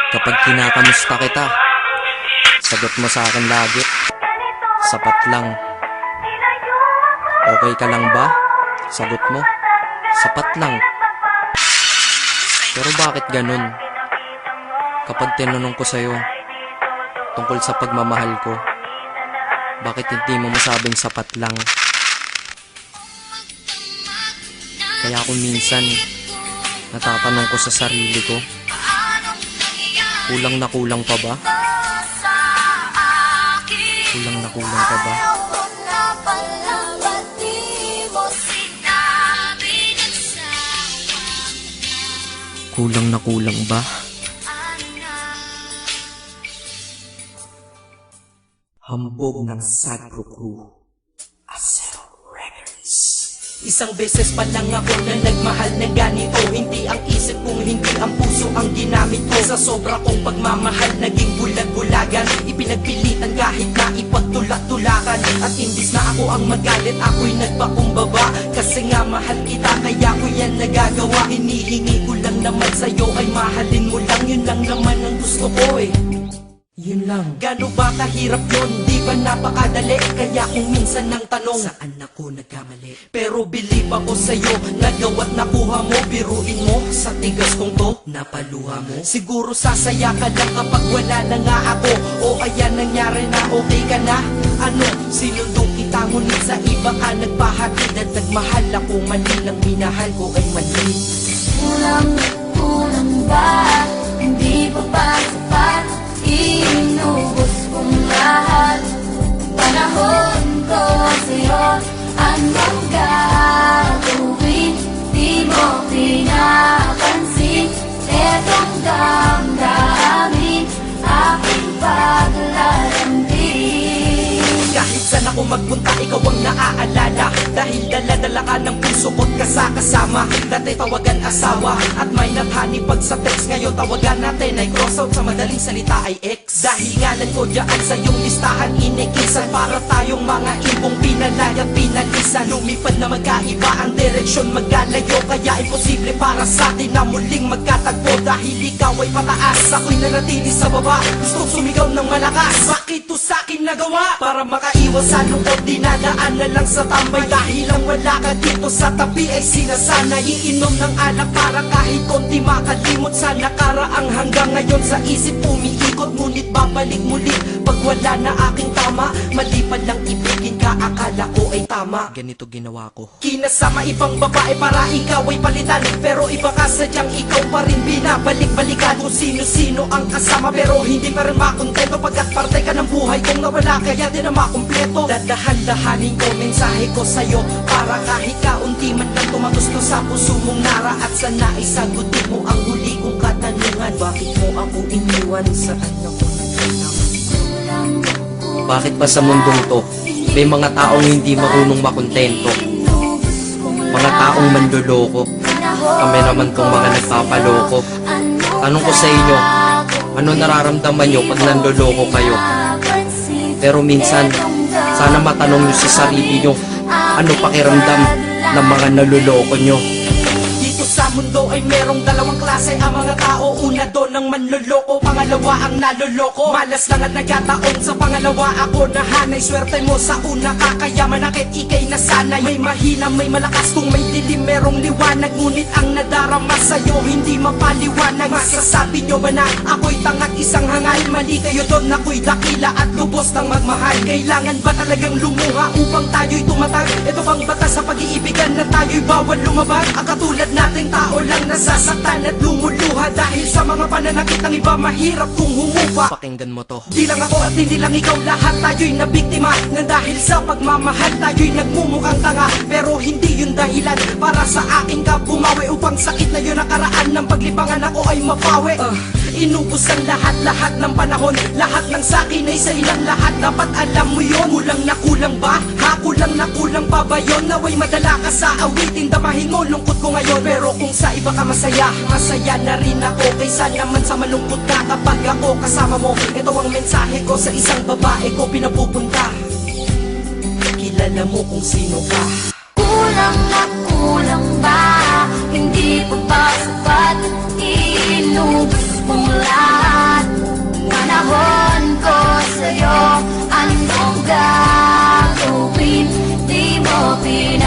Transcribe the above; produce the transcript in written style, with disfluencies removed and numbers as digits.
Kapag kinakamusta kita, sagot mo sa akin lagi, sapat lang. Okay ka lang ba? Sagot mo, sapat lang. Pero bakit ganun? Kapag tinanong ko sa'yo tungkol sa pagmamahal ko, bakit hindi mo masabing sapat lang? Kaya kung minsan natatanong ko sa sarili ko, kulang na kulang pa ba? Kulang na kulang pa ba? Kulang na kulang ba? Hambog ng Sagro Crew, Acero Records. Isang beses pa lang ako na nagmahal ng ganito. Hindi ang isip kung hindi ang puso ang ginamit ko. Sa sobra kong pagmamahal, naging bulag-bulagan. Ipinagpilitan kahit na ipagtulak-tulakan. At imbis na ako ang magalit, ako'y nagpakumbaba. Kasi nga mahal kita, kaya ko yan nagagawa. Hinihingi ko lang naman sa'yo ay mahalin mo lang. Yun lang naman ang gusto ko eh. Yun lang. Gano ba kahirap yun? Di ba napakadali? Kaya kung minsan nang tanong, saan ako nagkamali? Pero believe ako sa'yo, nagawa't nakuha mo. Biruin mo, sa tigas kong to, napaluha mo. Siguro sasaya ka lang kapag wala na nga ako. O ayan nangyari na, okay ka na? Ano, sinundong kita ngunit sa iba ka nagpahatid. At nagmahal ako, mali lang minahal ko ay mali. Kulang ba? Hindi pa ba sapat? Inubos kong lahat. Panahon ko sa'yo, anong gagawin? Di mo pinapansin. Etong damdamin, aking paglalambing. Kahit saan ako magpunta, ikaw ang naaalala. Dahil dala-dala ka ng puso ko't kasama. Dati tawagan asawa at may nathani pag sa text. Ngayon tawagan natin ay crossout, sa madaling salita ay ex. Dahil ngalan ko dyan sa iyong listahan inikisan. Para tayong mga ibong pinalay at pinalisan. Lumipad na magkaiba ang direksyon, maglalayo. Kaya imposible para sa atin na muling magkatagpo. Dahil ikaw ay pataas, ako'y nanatili sa baba. Gustong sumigaw ng malakas, bakit to sa'kin nagawa? Para makaiwas sa lungkot, dinadaan na lang sa tambay. Dahil ang wala ka dito sa tabi ay sinasanay. Iinom ng alak para kahit konti makalimot sa nakaraang. Hanggang ngayon sa isip umiikot, ngunit babalik muli pag wala na aking tama. Mali pa lang ibigin ka, akala ko ay tama. Ganito ginawa ko. Kinasama ibang babae para ikaw ay palitan. Pero iba ka sadyang ikaw pa rin binabalik-balikan. Kung sino-sino ang kasama pero hindi pa rin makontento. Pagkat parte ka ng buhay kong nawala, kaya din na makumpleto. Dadahan-dahanin ko mensahe ko sa'yo, para kahit kaunti man lang tumagusto sa puso mong nara. At sana isagutin mo ang huli kong katanungan, bakit mo ako iniwan? Saan ako nagtanong? Bakit ba sa mundong to, may mga taong hindi marunong makontento? Mga taong manloloko. Kami naman tong mga nagpapaloko. Tanong ko sa inyo, ano nararamdaman nyo pag nanloloko kayo? Pero minsan, sana matanong nyo sa sarili nyo, ano pakiramdam ng mga naluloko nyo? Dito sa mundo ay merong dalawang klase ang mga tao. Una doon ang manloloko, pangalawa ang naloloko. Malas lang at nagkataon sa pangalawa ako nahanay. Swerte mo sa una ka, kaya manakit ikay nasanay. May mahina, may malakas, kung may dilim merong liwanag. Ngunit ang nadarama sa'yo hindi mapaliwanag. Masasabi nyo ba na ako'y tangat isang hangal? Mali kayo doon, ako'y dakila at lubos ng magmahal. Kailangan ba talagang lumuha upang tayo'y tumatag? Ito bang batas sa pag-iibigan na tayo'y bawal lumabag? Ang katulad nating tao lang nasasaktan at lumuluha. Dahil sa mga pananakit ng iba, mahirap kung humupa. Pakinggan mo to. Di lang ako at hindi lang ikaw, lahat tayo'y nabiktima. Nang dahil sa pagmamahal tayo'y nagmumukhang tanga. Pero hindi yun dahilan para sa aking ka bumawi. Upang sakit na yun nakaraan ng paglipangan ako ay mapawi. Inubos ang lahat-lahat ng panahon. Lahat ng sakin ay sa ilang lahat. Dapat alam mo yun. Kulang na kulang ba? Ha? Kulang na kulang pa ba yun? Naway madala ka sa awitin. Damahin mo lungkot ko ngayon. Pero kung sa iba ka masaya, masaya na rin ako. Kaysa naman sa malungkot ka kapag ako kasama mo. Ito ang mensahe ko sa isang babae ko pinapupunta. Kilala mo kung sino ka. Kulang na kulang ba? Hindi pa ba sapat? Inubos kong lahat. Pinag